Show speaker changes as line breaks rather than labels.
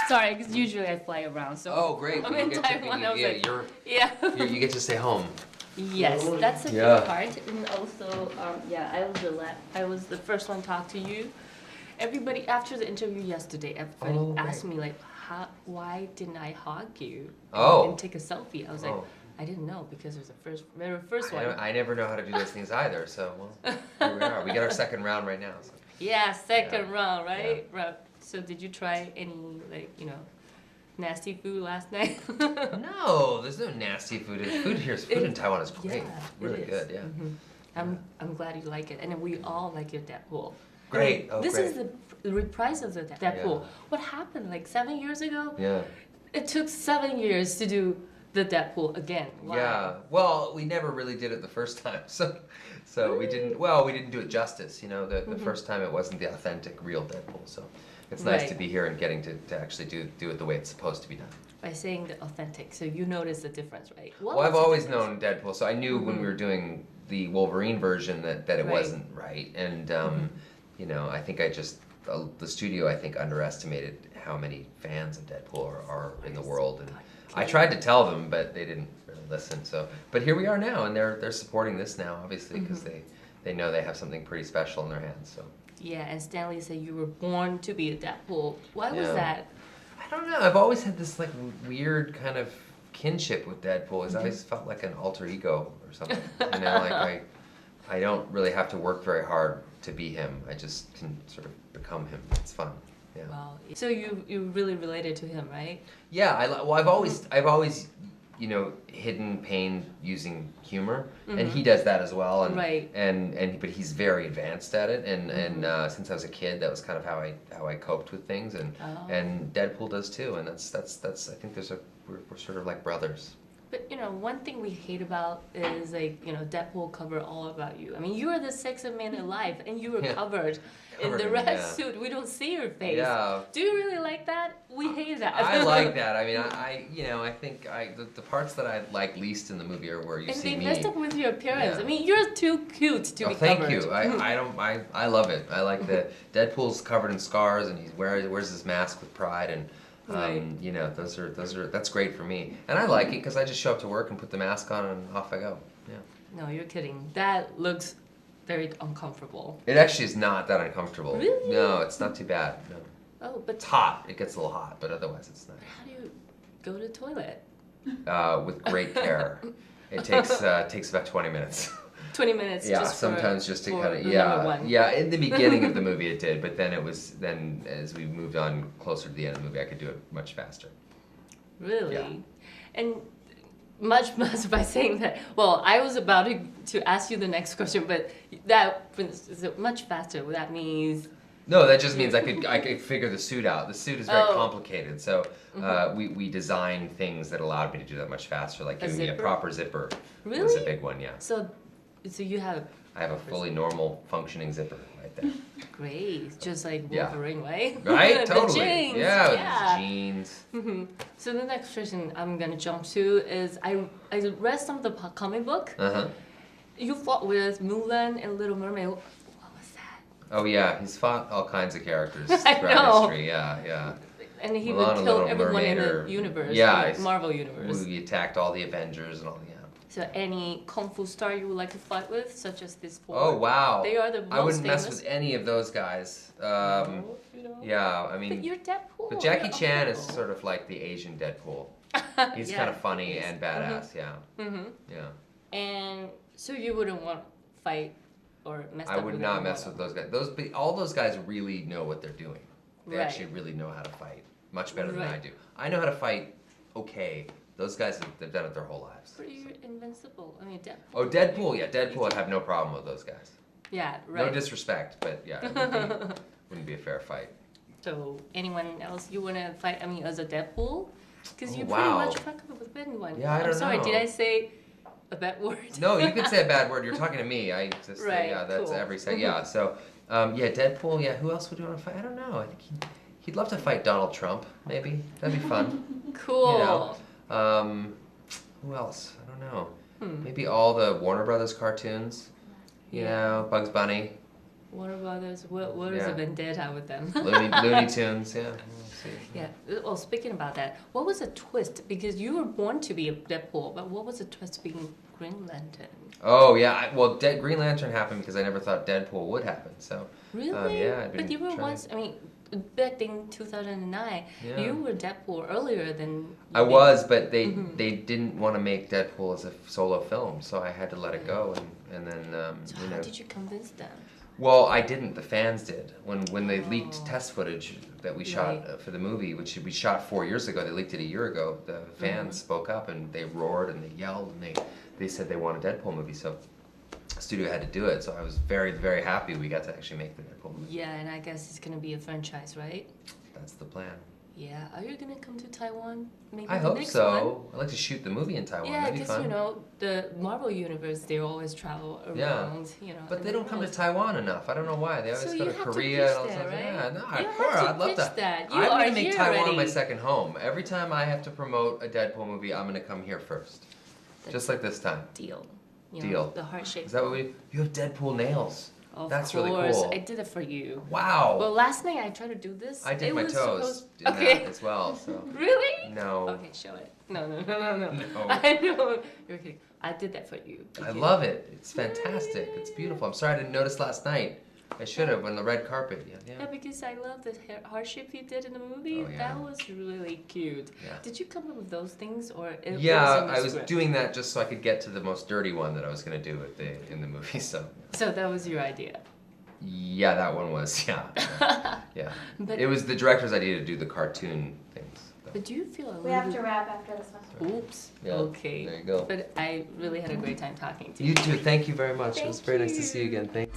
Sorry, because usually I fly around, so.
Oh, great.
I'm in Taiwan. I was like,
you get to stay home.
Yes, that's a good part. And also, I was the first one to talk to you. Everybody, after the interview yesterday, everybody asked me, like, why didn't I hug you and take a selfie? I was like, I didn't know because it was the very first one.
I never know how to do those things either, so here we are. We get our second round right now. So.
Yeah, second round, right? Yeah. Right. So did you try any, like, nasty food last night?
No, there's no nasty food. Food in Taiwan is great.
Yeah,
really good, yeah.
Mm-hmm. I'm glad you like it. And then we all like your Deadpool.
Great.
This is the reprise of the Deadpool.
Yeah.
What happened, like 7 years ago?
Yeah.
It took 7 years to do the Deadpool again. Why?
Yeah. Well, we never really did it the first time. So we didn't do it justice. The first time it wasn't the authentic, real Deadpool. So it's nice to be here and getting to actually do it the way it's supposed to be done.
By saying the authentic, so you notice the difference, right?
Well, I've always known Deadpool, so I knew when we were doing the Wolverine version that it wasn't right. And I think the studio underestimated how many fans of Deadpool are in the world, and I tried to tell them, but they didn't really listen. So, but here we are now, and they're supporting this now, obviously, because they know they have something pretty special in their hands. So.
Yeah, and Stanley said you were born to be a Deadpool. Why was that?
I don't know. I've always had this like weird kind of kinship with Deadpool. It's always felt like an alter ego or something. Like I don't really have to work very hard to be him. I just can sort of become him. It's fun. Yeah.
Wow. So you really related to him, right?
Yeah. I've always hidden pain using humor, and he does that as well. And but he's very advanced at it. And since I was a kid, that was kind of how I coped with things. And Deadpool does too. And that's I think we're sort of like brothers.
But one thing we hate about is like Deadpool cover all about you. I mean, you are the sexiest man alive, and you were covered in the red suit. We don't see your face.
Yeah.
Do you really like that? We hate that.
I like that. I mean, I think the parts that I like least in the movie are where you see me.
And they messed up with your appearance. Yeah. I mean, you're too cute to be covered.
Thank you. I love it. I like that Deadpool's covered in scars, and he wears his mask with pride, and that's great for me. And I like it because I just show up to work and put the mask on and off I go. Yeah.
No, you're kidding. That looks very uncomfortable.
It actually is not that uncomfortable.
Really?
No, it's not too bad. No.
Oh, but
it's hot. It gets a little hot, but otherwise it's nice.
How do you go to the toilet?
With great care. It takes about 20 minutes.
20 minutes.
Yeah,
just
sometimes just to kind of
number one.
Yeah. In the beginning of the movie, it did, but then as we moved on closer to the end of the movie, I could do it much faster.
Really?
Yeah.
And much by saying that. Well, I was about to ask you the next question, but that is much faster. That means.
No, that just means I could figure the suit out. The suit is very complicated, so we designed things that allowed me to do that much faster, like giving me a proper zipper.
Really?
Was a big one, yeah.
So you have.
I have a fully normal functioning zipper right there.
Great, just like Wolverine, right?
Right, totally.
Jeans.
Yeah, with his jeans.
Mm-hmm. So the next question I'm gonna jump to is I read some of the comic book. You fought with Mulan and Little Mermaid. What was that?
Oh yeah, he's fought all kinds of characters
I
throughout
know.
history. Yeah.
And he would kill everyone in the universe.
Yeah,
Marvel universe.
We attacked all the Avengers and all. Yeah.
So any kung fu star you would like to fight with, such as this four?
Oh wow!
They are the most
I wouldn't
famous.
mess with any of those guys. Yeah, I mean.
But you're Deadpool.
But Jackie Chan is sort of like the Asian Deadpool. He's kind of funny and badass. Yeah. Yeah.
And so you wouldn't want to fight or mess up with
I would not mess with those guys. All those guys really know what they're doing. They actually really know how to fight much better than I do. I know how to fight okay. Those guys, they've done it their whole lives.
But you're invincible. I mean, Deadpool.
Oh, Deadpool, yeah. Deadpool, I'd have no problem with those guys.
Yeah, right.
No disrespect, but yeah, it wouldn't be a fair fight.
So, anyone else you want to fight, I mean, as a Deadpool? Because you pretty much fuck up with anyone.
Yeah, I don't know.
I'm sorry, did I say a bad word?
No, you could say a bad word. You're talking to me. I just say, yeah, that's every second. Yeah, so, Deadpool, yeah, who else would you want to fight? I don't know. I think he'd love to fight Donald Trump, maybe. That'd be fun.
Cool.
Who else? I don't know. Maybe all the Warner Brothers cartoons. You know, Bugs Bunny.
Warner Brothers. What is a vendetta with them?
Looney Tunes, yeah. We'll see.
Yeah. Well, speaking about that, what was the twist? Because you were born to be a Deadpool, but what was the twist being Green Lantern?
Oh yeah, Green Lantern happened because I never thought Deadpool would happen. So
really,
yeah,
but you were once. I mean, back in 2009, you were Deadpool earlier than.
I was, but they didn't want to make Deadpool as a solo film, so I had to let it go, and then
So how did you convince them?
Well, I didn't. The fans did. When they leaked test footage that we shot for the movie, which we shot 4 years ago, they leaked it a year ago. The fans spoke up and they roared and they yelled and they said they want a Deadpool movie. So the studio had to do it. So I was very, very happy we got to actually make the Deadpool movie.
Yeah, and I guess it's gonna be a franchise, right?
That's the plan.
Yeah. Are you gonna come to Taiwan? Maybe
I
the
hope
next
so.
one?
I'd like to shoot the movie in Taiwan.
Yeah,
That'd be
because
fun.
you know the Marvel universe, they always travel around. You know.
But they don't come to Taiwan enough. I don't know why. They always
So
go
you
to
have to
Korea
pitch
and all
that,
stuff.
right?
Yeah, no,
You
of
have
course,
to
I'd love
pitch
that.
that. You
I'm
are
gonna make
here
Taiwan
already.
my second home. Every time I have to promote a Deadpool movie, I'm gonna come here first. Just like this time.
Deal.
Deal.
The heart shape.
Is that what you have Deadpool nails?
Of
That's
course.
really cool.
I did it for you.
Wow.
Well, last night I tried to do this.
I did
it
my
was
toes
supposed-
in
Okay.
that as well. So
Really?
no.
Okay, show it. No.
No.
I know. You're kidding. I did that for you.
I love it. It's fantastic. It's beautiful. I'm sorry I didn't notice last night. I should have on the red carpet.
Yeah, because I love the heart shape you did in the movie.
Oh, yeah.
That was really cute.
Yeah.
Did you come up with those things or it
Yeah,
was in the
I was
script?
doing that just so I could get to the most dirty one that I was going to do in the movie. So
that was your idea.
yeah, that one was yeah.
But,
It was the director's idea to do the cartoon things.
but do you feel a little
We have to wrap after this one.
Oops.
Yeah,
Okay.
there you go.
But I really had a great time talking to you.
You too. Thank you very much. It was
Thank
very nice to see you
you.
again. Thanks.